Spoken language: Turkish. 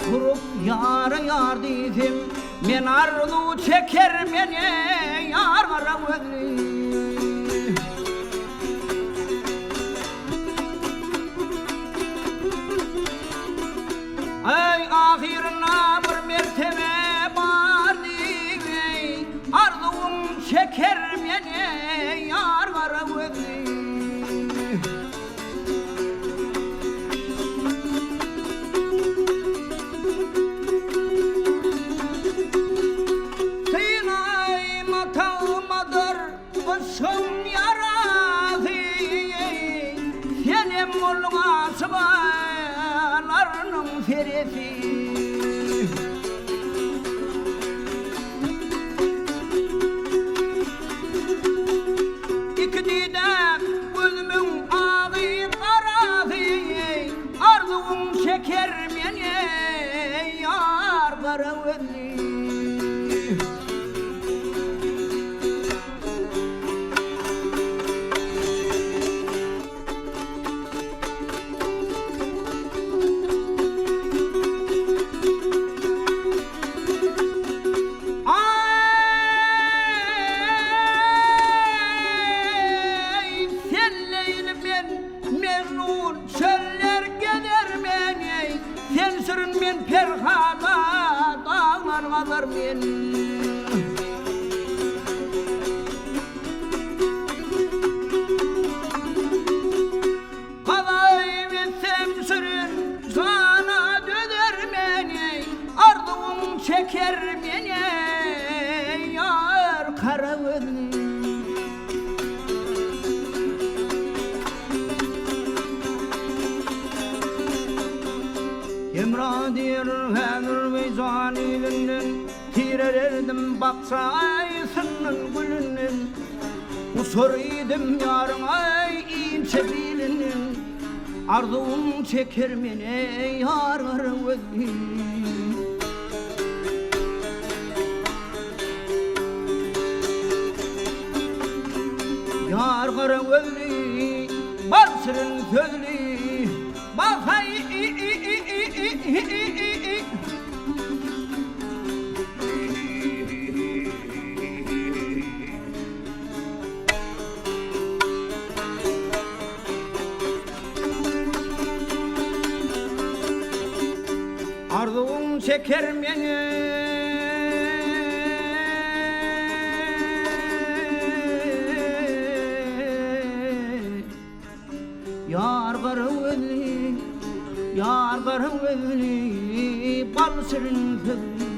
Kurup yar dedim, men arzu çeker mene yar karavulli. Ey ahirina bir mertebe var diyey, arzum çeker mene yar karavulli. Sinay matağımadır başım yaradı, senem olma sıvalarının feresi. İki didem gözümün ağı karadı, arzum çeker mene yar karavulli. Sen sürün men perhana dağlar kalır men. Kalay etsem sürün sana döner meni, arzum çeker meni yar karavulli. Emradir hazır ve zanilinden, tirererdim baksayısının gülünden. Usuruydım yarın ay ince bilinin, arzum çeker mene yar karavulli. Yar karavulli, balsırın sözlü, bakay arzum çeker meni yar karavulli, yar karavulli, balsırın sözlü.